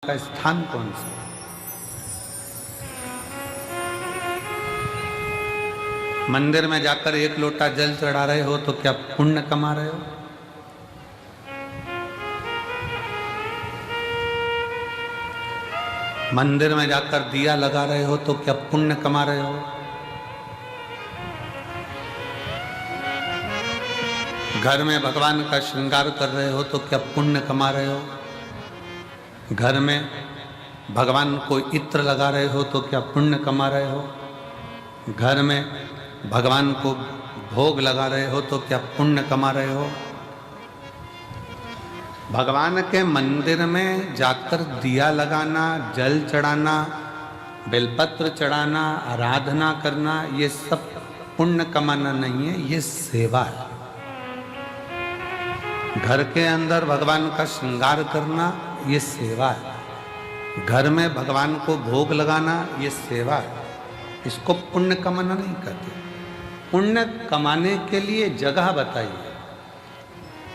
का स्थान कौन सा? मंदिर में जाकर एक लोटा जल चढ़ा रहे हो तो क्या पुण्य कमा रहे हो? मंदिर में जाकर दिया लगा रहे हो तो क्या पुण्य कमा रहे हो? घर में भगवान का श्रृंगार कर रहे हो तो क्या पुण्य कमा रहे हो? घर में भगवान को इत्र लगा रहे हो तो क्या पुण्य कमा रहे हो? घर में भगवान को भोग लगा रहे हो तो क्या पुण्य कमा रहे हो? भगवान के मंदिर में जाकर दिया लगाना, जल चढ़ाना, बेलपत्र चढ़ाना, आराधना करना, ये सब पुण्य कमाना नहीं है, ये सेवा है। घर के अंदर भगवान का श्रृंगार करना ये सेवा है। घर में भगवान को भोग लगाना ये सेवा है। इसको पुण्य कमाना नहीं कहते। पुण्य कमाने के लिए जगह बताइए।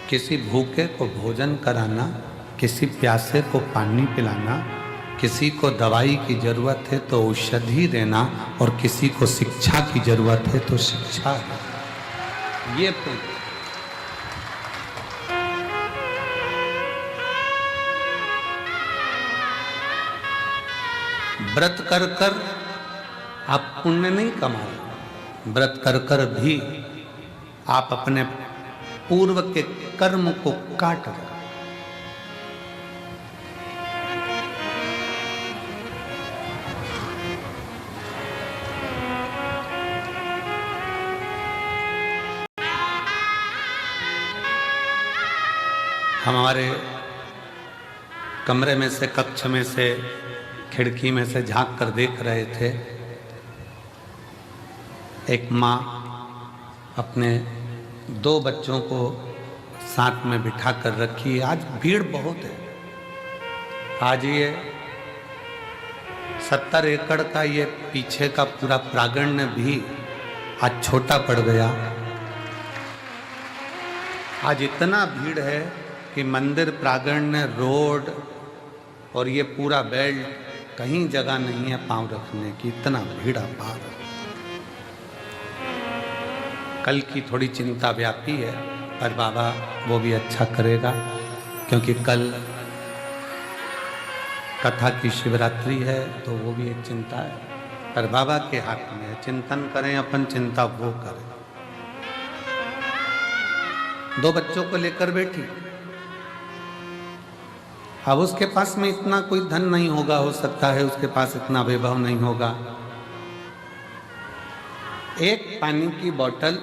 किसी भूखे को भोजन कराना, किसी प्यासे को पानी पिलाना, किसी को दवाई की जरूरत है तो औषधि देना, और किसी को शिक्षा की जरूरत है तो शिक्षा है। ये पुण्य। व्रत कर कर आप पुण्य नहीं कमा रहे। व्रत कर कर भी आप अपने पूर्व के कर्म को काट रहे। हमारे कमरे में से, कक्ष में से, खिड़की में से झांक कर देख रहे थे, एक माँ अपने 2 बच्चों को साथ में बिठा कर रखी है। आज भीड़ बहुत है। आज ये 70 एकड़ का ये पीछे का पूरा प्रांगण भी आज छोटा पड़ गया। आज इतना भीड़ है कि मंदिर प्रांगण, रोड और ये पूरा बेल्ट, कहीं जगह नहीं है पांव रखने की, इतना भीड़ अपार। कल की थोड़ी चिंता व्यापी है, पर बाबा वो भी अच्छा करेगा, क्योंकि कल कथा की शिवरात्रि है, तो वो भी एक चिंता है। पर बाबा के हाथ में है। चिंतन करें अपन, चिंता वो करें। 2 बच्चों को लेकर बैठी। अब उसके पास में इतना कोई धन नहीं होगा, हो सकता है उसके पास इतना वैभव नहीं होगा। एक पानी की बोतल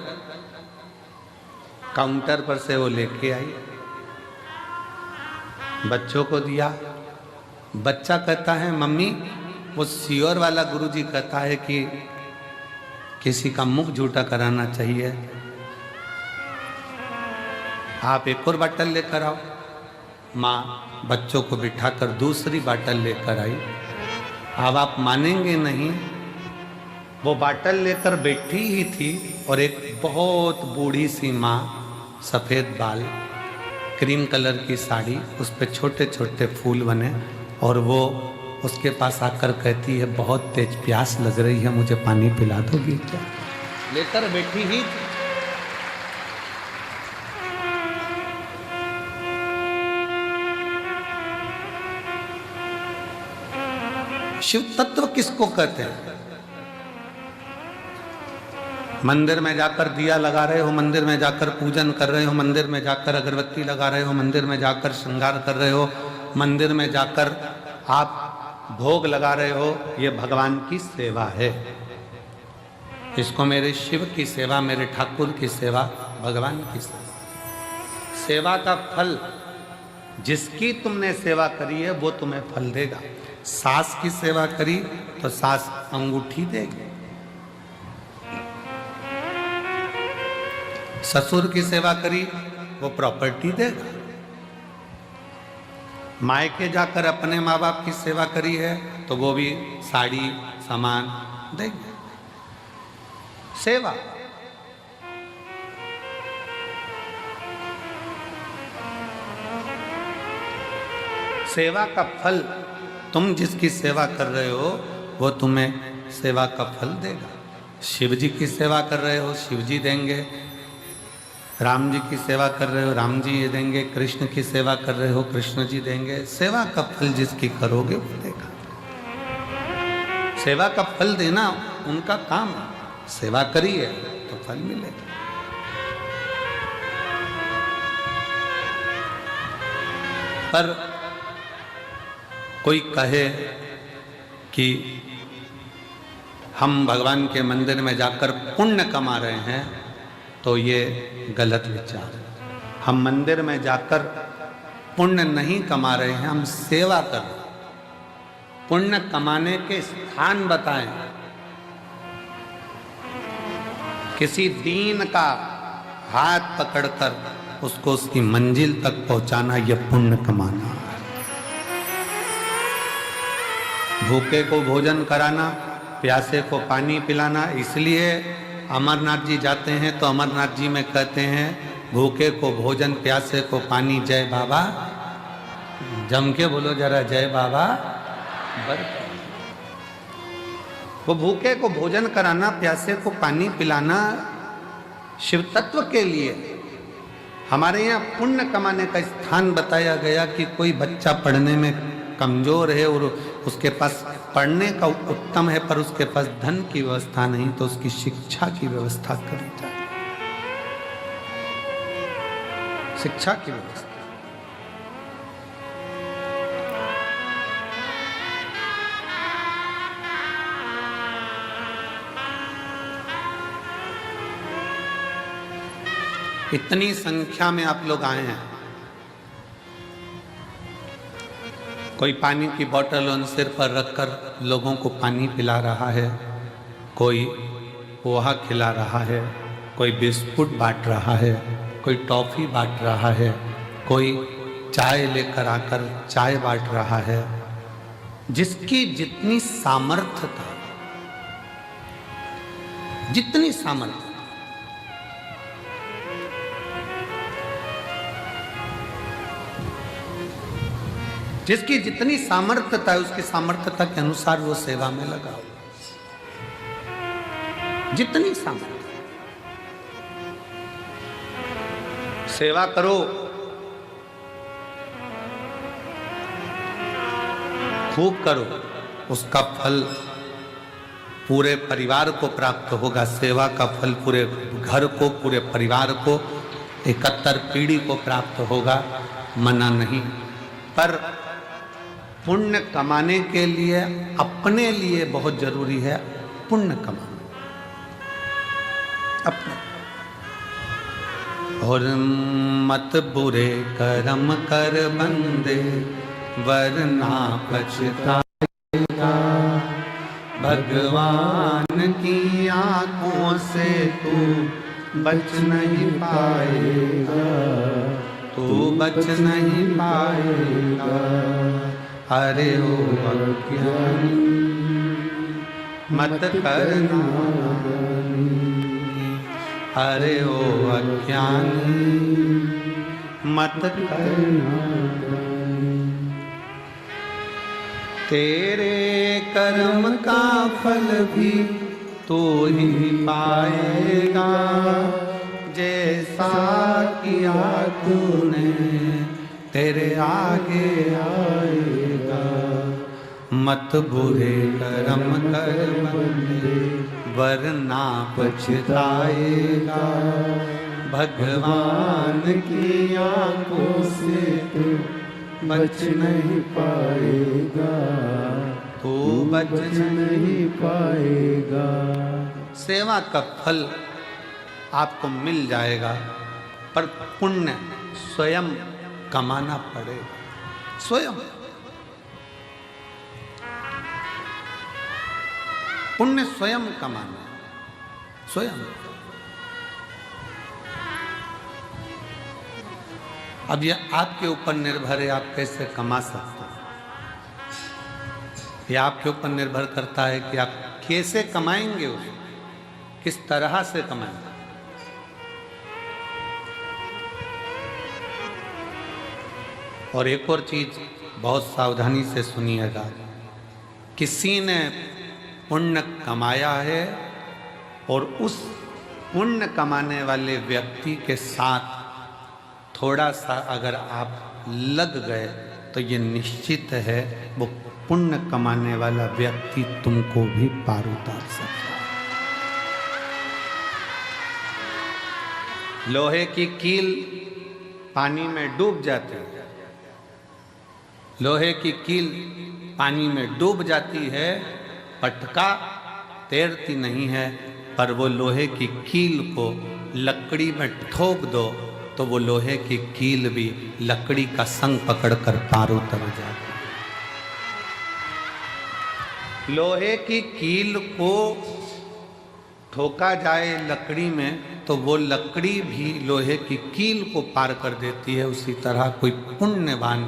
काउंटर पर से वो लेके आई, बच्चों को दिया। बच्चा कहता है, मम्मी वो सियोर वाला गुरुजी कहता है कि किसी का मुख झूठा कराना चाहिए, आप एक और बोतल लेकर आओ। माँ बच्चों को बिठाकर दूसरी बोतल लेकर आई। अब आप मानेंगे नहीं, वो बोतल लेकर बैठी ही थी और एक बहुत बूढ़ी सी माँ, सफ़ेद बाल, क्रीम कलर की साड़ी, उस पर छोटे छोटे फूल बने, और वो उसके पास आकर कहती है, बहुत तेज प्यास लग रही है, मुझे पानी पिला दोगी क्या? लेकर बैठी ही थी। शिव तत्व किसको कहते हैं? मंदिर में जाकर दिया लगा रहे हो, मंदिर में जाकर पूजन कर रहे हो, मंदिर में जाकर अगरबत्ती लगा रहे हो, मंदिर में जाकर श्रृंगार कर रहे हो, मंदिर में जाकर आप भोग लगा रहे हो, ये भगवान की सेवा है। इसको मेरे शिव की सेवा, मेरे ठाकुर की सेवा, भगवान की सेवा। सेवा का फल, जिसकी तुमने सेवा करी है वो तुम्हें फल देगा। सास की सेवा करी तो सास अंगूठी देगी, ससुर की सेवा करी वो प्रॉपर्टी देगा, मायके जाकर अपने माँ बाप की सेवा करी है तो वो भी साड़ी, सामान देंगे। सेवा। सेवा का फल, तुम जिसकी सेवा कर रहे हो वो तुम्हें सेवा का फल देगा। शिव जी की सेवा कर रहे हो, शिव जी देंगे। राम जी की सेवा कर रहे हो, राम जी ये देंगे। कृष्ण की सेवा कर रहे हो, कृष्ण जी देंगे। सेवा का फल जिसकी करोगे वो देगा। सेवा का फल देना उनका काम है। सेवा करिए तो फल मिलेगा। पर कोई कहे कि हम भगवान के मंदिर में जाकर पुण्य कमा रहे हैं, तो ये गलत विचार है। हम मंदिर में जाकर पुण्य नहीं कमा रहे हैं, हम सेवा कर रहे हैं। पुण्य कमाने के स्थान बताएं। किसी दीन का हाथ पकड़कर उसको उसकी मंजिल तक पहुंचाना, यह पुण्य कमाना है। भूखे को भोजन कराना, प्यासे को पानी पिलाना। इसलिए अमरनाथ जी जाते हैं तो अमरनाथ जी में कहते हैं, भूखे को भोजन, प्यासे को पानी, जय बाबा। जम के बोलो जरा, जय बाबा। वो भूखे को भोजन कराना, प्यासे को पानी पिलाना शिव तत्व के लिए। हमारे यहाँ पुण्य कमाने का स्थान बताया गया कि कोई बच्चा पढ़ने में कमजोर है और उसके पास पढ़ने का उत्तम है, पर उसके पास धन की व्यवस्था नहीं, तो उसकी शिक्षा की व्यवस्था करी जाए। शिक्षा की व्यवस्था। इतनी संख्या में आप लोग आए हैं। कोई पानी की बोतल उन सिर पर रखकर लोगों को पानी पिला रहा है, कोई पोहा खिला रहा है, कोई बिस्कुट बांट रहा है, कोई टॉफी बांट रहा है, कोई चाय लेकर आकर चाय बांट रहा है। जिसकी जितनी सामर्थ्य था, जितनी सामर्थ्य, जिसकी जितनी सामर्थ्यता है, उसकी सामर्थ्यता के अनुसार वो सेवा में लगा। जितनी सामर्थ्य, सेवा करो, खूब करो, उसका फल पूरे परिवार को प्राप्त होगा। सेवा का फल पूरे घर को, पूरे परिवार को, 71 पीढ़ी को प्राप्त होगा, मना नहीं। पर पुण्य कमाने के लिए अपने लिए बहुत जरूरी है पुण्य कमाना अपने। और मत बुरे कर्म कर बंदे, वरना पछताएगा। भगवान की आंखों से तू बच नहीं पाएगा, तू बच नहीं पाएगा। अरे ओ अज्ञानी मत करना, अरे ओ अज्ञानी मत करना। तेरे कर्म का फल भी तू ही पाएगा, जैसा किया तूने तेरे आगे आएगा। मत बुरे कर्म कर बंदे, वरना पछताएगा। भगवान की आंखों से तू बच नहीं पाएगा, तू बच नहीं पाएगा। सेवा का फल आपको मिल जाएगा, पर पुण्य स्वयं कमाना पड़ेगा। स्वयं पुण्य स्वयं कमाना, स्वयं। अब यह आपके ऊपर निर्भर है, आप कैसे कमा सकते हैं। यह आपके ऊपर निर्भर करता है कि आप कैसे कमाएंगे, उसे किस तरह से कमाएंगे। और एक और चीज बहुत सावधानी से सुनिएगा। किसी ने पुण्य कमाया है और उस पुण्य कमाने वाले व्यक्ति के साथ थोड़ा सा अगर आप लग गए तो ये निश्चित है वो पुण्य कमाने वाला व्यक्ति तुमको भी पार उतार सकता है। लोहे की कील पानी में डूब जाती है, लोहे की कील पानी में डूब जाती है, पटका तैरती नहीं है, पर वो लोहे की कील को लकड़ी में ठोक दो तो वो लोहे की कील भी लकड़ी का संग पकड़कर पार उतर जाती है। लोहे की कील को ठोका जाए लकड़ी में तो वो लकड़ी भी लोहे की कील को पार कर देती है। उसी तरह कोई पुण्यवान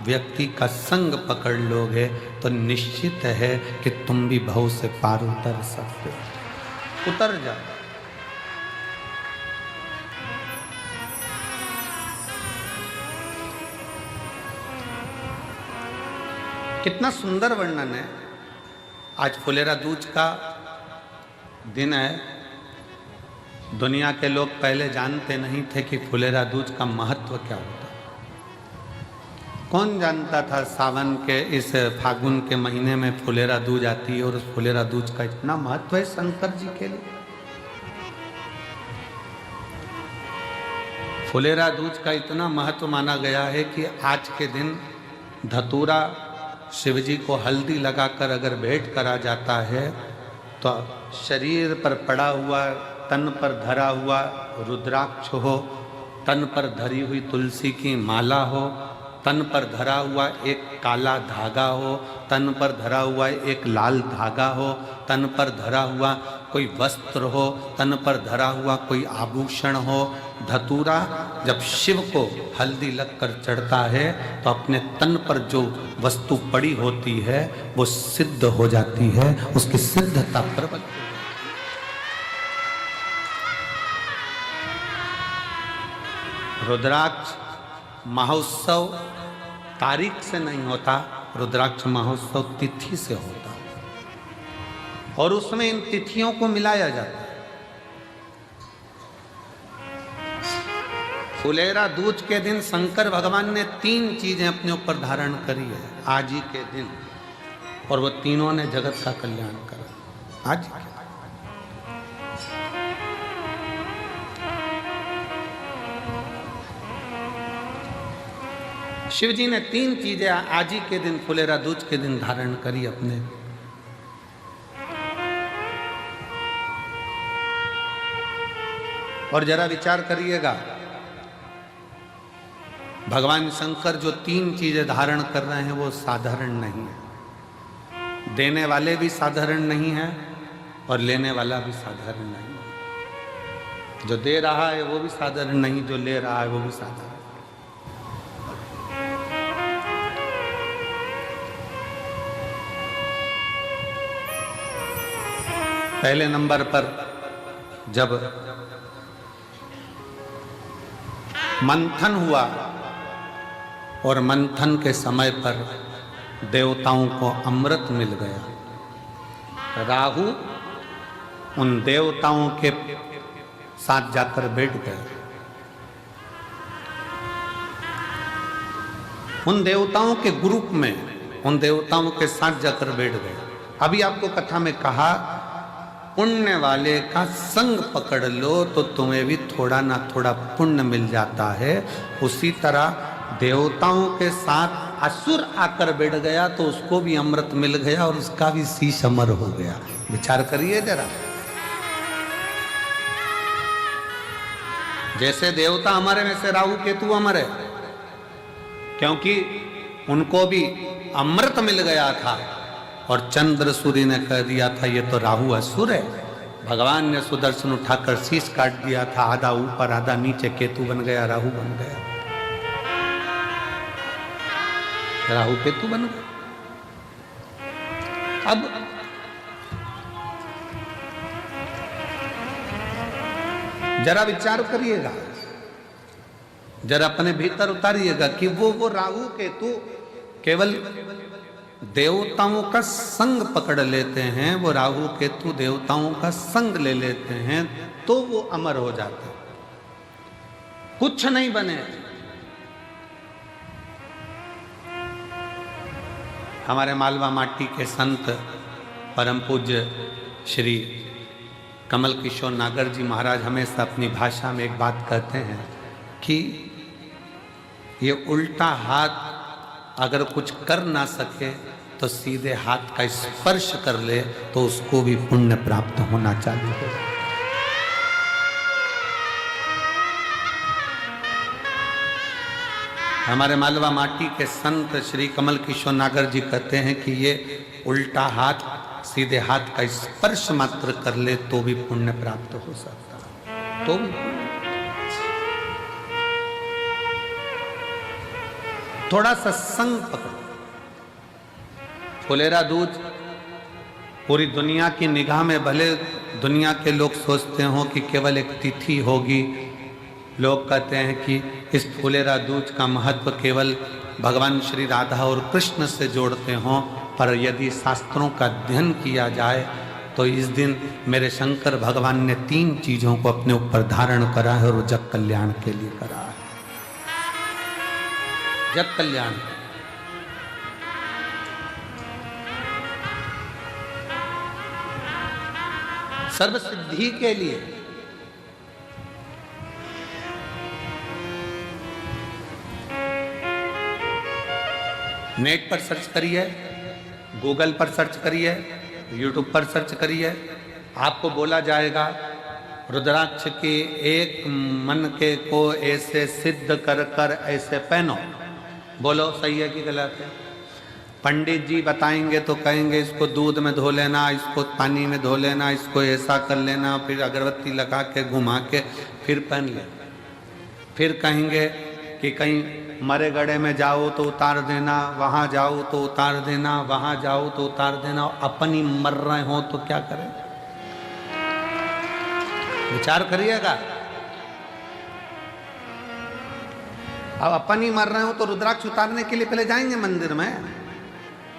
व्यक्ति का संग पकड़ लोगे तो निश्चित है कि तुम भी भव से पार उतर सकते हो। उतर जाओ। कितना सुंदर वर्णन है। आज फुलेरा दूज का दिन है। दुनिया के लोग पहले जानते नहीं थे कि फुलेरा दूज का महत्व क्या होता। कौन जानता था सावन के इस फागुन के महीने में फुलेरा दूज आती है और उस फुलेरा दूज का इतना महत्व है शंकर जी के लिए। फुलेरा दूज का इतना महत्व माना गया है कि आज के दिन धतूरा शिवजी को हल्दी लगाकर अगर भेंट करा जाता है तो शरीर पर पड़ा हुआ, तन पर धरा हुआ रुद्राक्ष हो, तन पर धरी हुई तुलसी की माला हो, तन पर धरा हुआ एक काला धागा हो, तन पर धरा हुआ एक लाल धागा हो, तन पर धरा हुआ कोई वस्त्र हो, तन पर धरा हुआ कोई आभूषण हो। धतूरा जब शिव को हल्दी लगकर चढ़ता है तो अपने तन पर जो वस्तु पड़ी होती है वो सिद्ध हो जाती है, उसकी सिद्धता प्रबल हो जाती है। रुद्राक्ष महोत्सव तारीख से नहीं होता, रुद्राक्ष महोत्सव तिथि से होता और उसमें इन तिथियों को मिलाया जाता है। फुलेरा दूज के दिन शंकर भगवान ने 3 चीजें अपने ऊपर धारण करी है आज ही के दिन, और वो तीनों ने जगत का कल्याण करा आज के। शिव जी ने 3 चीजें आज ही के दिन फुलेरा दूज के दिन धारण करी अपने। और जरा विचार करिएगा, भगवान शंकर जो 3 चीजें धारण कर रहे हैं वो साधारण नहीं है। देने वाले भी साधारण नहीं है और लेने वाला भी साधारण नहीं है। जो दे रहा है वो भी साधारण नहीं, जो ले रहा है वो भी साधारण। पहले नंबर पर जब मंथन हुआ और मंथन के समय पर देवताओं को अमृत मिल गया, राहु उन देवताओं के साथ जाकर बैठ गए। उन देवताओं के ग्रुप में, उन देवताओं के साथ जाकर बैठ गए। अभी आपको कथा में कहा पुण्य वाले का संग पकड़ लो तो तुम्हें भी थोड़ा ना थोड़ा पुण्य मिल जाता है। उसी तरह देवताओं के साथ असुर आकर बैठ गया तो उसको भी अमृत मिल गया और उसका भी शीश अमर हो गया। विचार करिए जरा। जैसे देवता अमर है वैसे राहु केतु अमर है, क्योंकि उनको भी अमृत मिल गया था और चंद्र सूर्य ने कह दिया था ये तो राहु असुर है। भगवान ने सुदर्शन उठाकर शीश काट दिया था, आधा ऊपर आधा नीचे, केतु बन गया, राहु बन गया, राहु केतु बन गया। अब जरा विचार करिएगा, जरा अपने भीतर उतारिएगा कि वो राहु केतु केवल देवताओं का संग पकड़ लेते हैं, वो राहु केतु देवताओं का संग ले लेते हैं तो वो अमर हो जाते हैं, कुछ नहीं बने। हमारे मालवा माटी के संत परम पूज्य श्री कमल किशोर नागर जी महाराज हमेशा अपनी भाषा में एक बात कहते हैं कि ये उल्टा हाथ अगर कुछ कर ना सके तो सीधे हाथ का स्पर्श कर ले तो उसको भी पुण्य प्राप्त होना चाहिए। हमारे मालवा माटी के संत श्री कमल किशोर नागर जी कहते हैं कि ये उल्टा हाथ सीधे हाथ का स्पर्श मात्र कर ले तो भी पुण्य प्राप्त हो सकता है। तो थोड़ा सा संग पकड़ो। फुलेरा दूज पूरी दुनिया की निगाह में, भले दुनिया के लोग सोचते हो कि केवल एक तिथि होगी, लोग कहते हैं कि इस फुलेरा दूज का महत्व केवल भगवान श्री राधा और कृष्ण से जोड़ते हों, पर यदि शास्त्रों का अध्ययन किया जाए तो इस दिन मेरे शंकर भगवान ने 3 चीजों को अपने ऊपर धारण करा है और जग कल्याण के लिए करा है। जग कल्याण, सर्व सिद्धि के लिए। नेट पर सर्च करिए, गूगल पर सर्च करिए, यूट्यूब पर सर्च करिए, आपको बोला जाएगा रुद्राक्ष की एक मन के को ऐसे सिद्ध कर कर ऐसे पहनो। बोलो सही है कि गलत है? पंडित जी बताएंगे तो कहेंगे इसको दूध में धो लेना, इसको पानी में धो लेना, इसको ऐसा कर लेना, फिर अगरबत्ती लगा के घुमा के फिर पहन ले। फिर कहेंगे कि कहीं मरे गड़े में जाओ तो उतार देना, वहाँ जाओ तो उतार देना, वहाँ जाओ तो उतार देना। अपनी मर रहे हो तो क्या करें? विचार करिएगा। अब अपन ही मर रहे हो तो रुद्राक्ष उतारने के लिए पहले जाएंगे मंदिर में।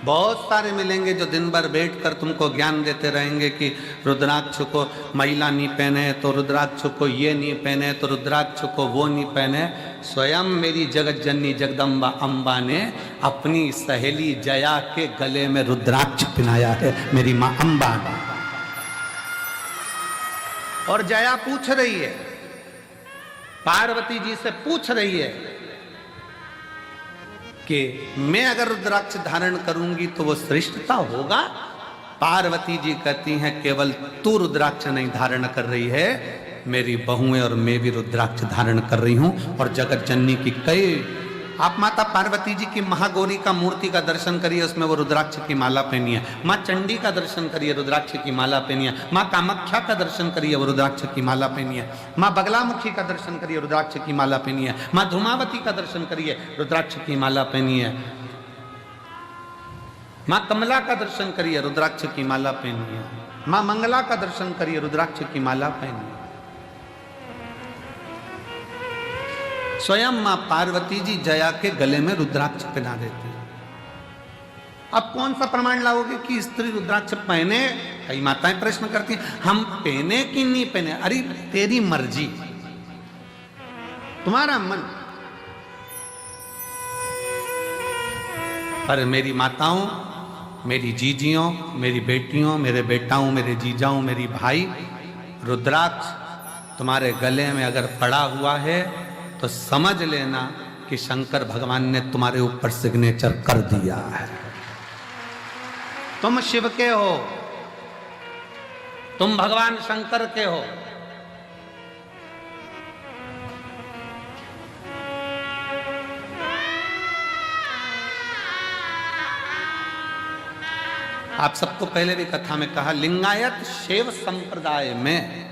बहुत सारे मिलेंगे जो दिन भर बैठकर तुमको ज्ञान देते रहेंगे कि रुद्राक्ष को महिला नहीं पहने, तो रुद्राक्ष को ये नहीं पहने, तो रुद्राक्ष को वो नहीं पहने। स्वयं मेरी जगत जननी जगदम्बा अम्बा ने अपनी सहेली जया के गले में रुद्राक्ष पहनाया है, मेरी माँ अम्बा ने। और जया पूछ रही है, पार्वती जी से पूछ रही है कि मैं अगर रुद्राक्ष धारण करूंगी तो वो श्रेष्ठता होगा? पार्वती जी कहती हैं केवल तू रुद्राक्ष नहीं धारण कर रही है, मेरी बहुएं और मैं भी रुद्राक्ष धारण कर रही हूं। और जगत जननी की कई, आप माता पार्वती जी की महागौरी का मूर्ति का दर्शन करिए, उसमें वो रुद्राक्ष की माला पहनी है। माँ चंडी का दर्शन करिए, रुद्राक्ष की माला पहनी है। माँ कामाख्या का दर्शन करिए, वो रुद्राक्ष की माला पहनी है। माँ बगलामुखी का दर्शन करिए, रुद्राक्ष की माला पहनी है। माँ धूमावती का दर्शन करिए, रुद्राक्ष की माला पहनी है। माँ कमला का दर्शन करिए, रुद्राक्ष की माला पहनी है। माँ मंगला का दर्शन करिए, रुद्राक्ष की माला पहनी है। स्वयं मां पार्वती जी जया के गले में रुद्राक्ष पहना देती है। अब कौन सा प्रमाण लाओगे कि स्त्री रुद्राक्ष पहने? कई माताएं प्रश्न करती हैं, हम पहने कि नहीं पहने? अरे तेरी मर्जी, तुम्हारा मन। पर मेरी माताओं, मेरी जीजियों, मेरी बेटियों, मेरे बेटाओं, मेरे जीजाओं, मेरी भाई, रुद्राक्ष तुम्हारे गले में अगर पड़ा हुआ है तो समझ लेना कि शंकर भगवान ने तुम्हारे ऊपर सिग्नेचर कर दिया है। तुम शिव के हो, तुम भगवान शंकर के हो। आप सबको पहले भी कथा में कहा, लिंगायत शैव संप्रदाय में,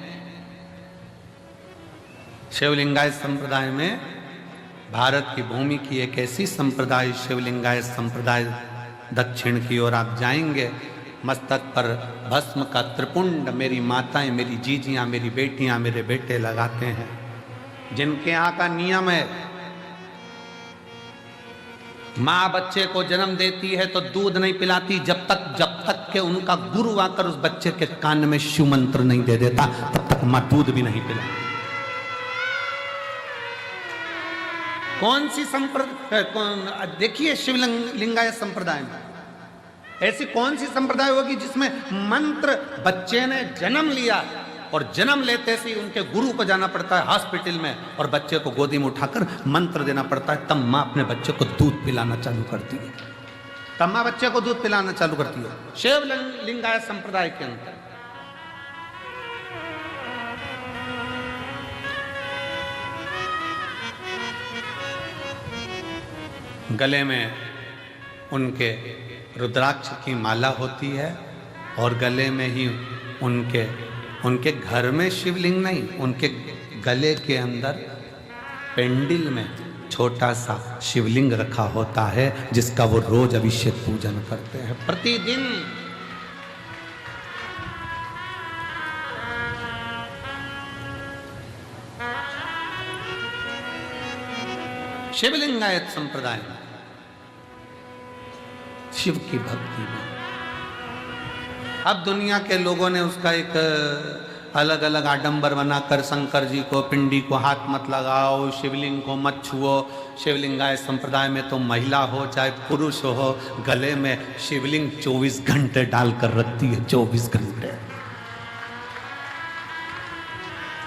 शिवलिंगायत संप्रदाय में भारत की भूमि की एक ऐसी संप्रदाय, शिवलिंगायत संप्रदाय, दक्षिण की ओर आप जाएंगे, मस्तक पर भस्म का त्रिपुंड मेरी माताएं, मेरी जीजियां, मेरी बेटियां, मेरे बेटे लगाते हैं। जिनके यहाँ का नियम है माँ बच्चे को जन्म देती है तो दूध नहीं पिलाती जब तक के उनका गुरु आकर उस बच्चे के कान में शिव मंत्र नहीं दे देता, तब तक माँ दूध भी नहीं पिलाती। कौन सी संप्रदाय, देखिए शिवलिंगायत संप्रदाय में ऐसी कौन सी संप्रदाय होगी जिसमें मंत्र, बच्चे ने जन्म लिया और जन्म लेते से उनके गुरु को जाना पड़ता है हॉस्पिटल में और बच्चे को गोदी में उठाकर मंत्र देना पड़ता है, तब माँ अपने बच्चे को दूध पिलाना चालू करती है, तब माँ बच्चे को दूध पिलाना चालू करती है शिवलिंगायत संप्रदाय के अंदर। गले में उनके रुद्राक्ष की माला होती है और गले में ही उनके घर में शिवलिंग नहीं, उनके गले के अंदर पेंडिल में छोटा सा शिवलिंग रखा होता है जिसका वो रोज अभिषेक पूजन करते हैं प्रतिदिन। शिवलिंगायत संप्रदाय में शिव की भक्ति में अब दुनिया के लोगों ने उसका एक अलग अलग आडंबर बनाकर शंकर जी को पिंडी को हाथ मत लगाओ, शिवलिंग को मत छुओ। शिवलिंगायत संप्रदाय में तो महिला हो चाहे पुरुष हो, गले में शिवलिंग 24 घंटे डालकर रखती है, 24 घंटे।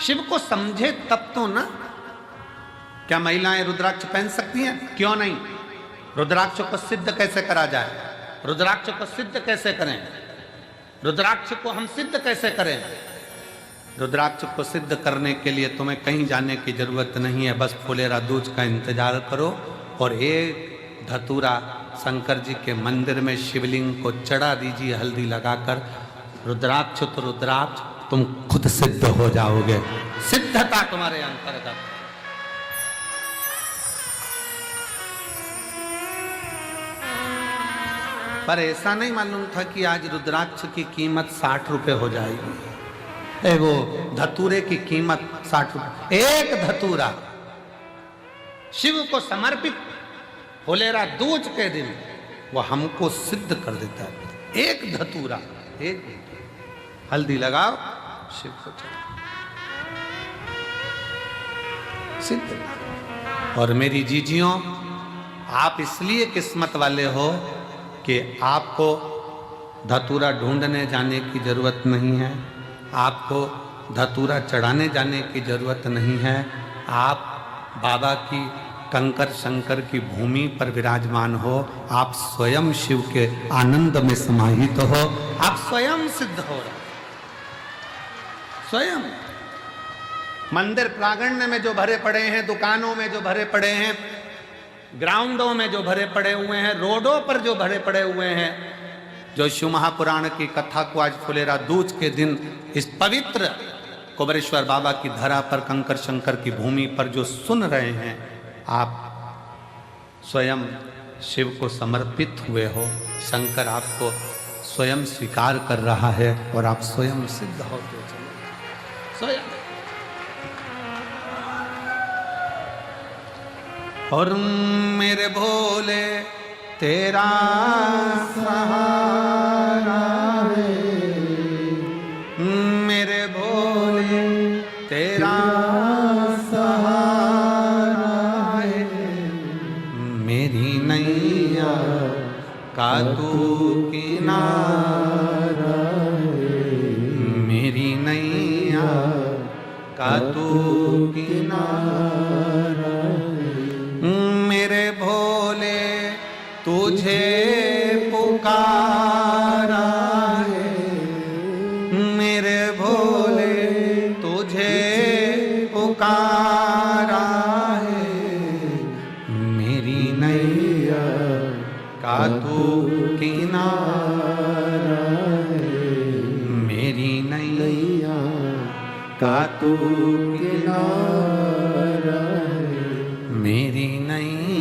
शिव को समझे तब तो ना। क्या महिलाएं रुद्राक्ष पहन सकती हैं? क्यों नहीं। रुद्राक्ष को सिद्ध कैसे करा जाए, रुद्राक्ष को सिद्ध कैसे करें, रुद्राक्ष को हम सिद्ध कैसे करें। रुद्राक्ष को सिद्ध करने के लिए तुम्हें कहीं जाने की जरूरत नहीं है, बस फुलेरा दूज का इंतजार करो और एक धतूरा शंकर जी के मंदिर में शिवलिंग को चढ़ा दीजिए हल्दी लगाकर। रुद्राक्ष तो रुद्राक्ष, तुम खुद सिद्ध हो जाओगे, सिद्धता तुम्हारे अंतर्गत। पर ऐसा नहीं मालूम था कि आज रुद्राक्ष की कीमत 60 रुपए हो जाएगी। वो धतूरे की कीमत 60 रुपए, एक धतूरा शिव को समर्पित फुलेरा दूज के दिन वो हमको सिद्ध कर देता है। एक धतूरा, एक हल्दी लगाओ, शिव को चढ़ाओ, सिद्ध। और मेरी जीजियों, आप इसलिए किस्मत वाले हो कि आपको धतूरा ढूंढने जाने की जरूरत नहीं है, आपको धतूरा चढ़ाने जाने की जरूरत नहीं है। आप बाबा की कंकर शंकर की भूमि पर विराजमान हो, आप स्वयं शिव के आनंद में समाहित हो, आप स्वयं सिद्ध हो रहे, स्वयं। मंदिर प्रांगण में जो भरे पड़े हैं, दुकानों में जो भरे पड़े हैं, ग्राउंडों में जो भरे पड़े हुए हैं, रोडों पर जो भरे पड़े हुए हैं, जो शिव महापुराण की कथा को आज फुलेरा दूज के दिन इस पवित्र कुबेरेश्वर बाबा की धरा पर कंकर शंकर की भूमि पर जो सुन रहे हैं, आप स्वयं शिव को समर्पित हुए हो। शंकर आपको स्वयं स्वीकार कर रहा है और आप स्वयं सिद्ध होते चले, स्वयं। और मेरे भोले तेरा सहारा है, मेरे भोले तेरा सहारा है, मेरी नैया का तू किनारा है, मेरी नैया का तू किनारा। मेरे भोले तुझे पुकारा है, मेरे भोले तुझे पुकारा है, मेरी नैया का तू किनारा है, मेरी नैया का तू किनारा है, मेरी नैया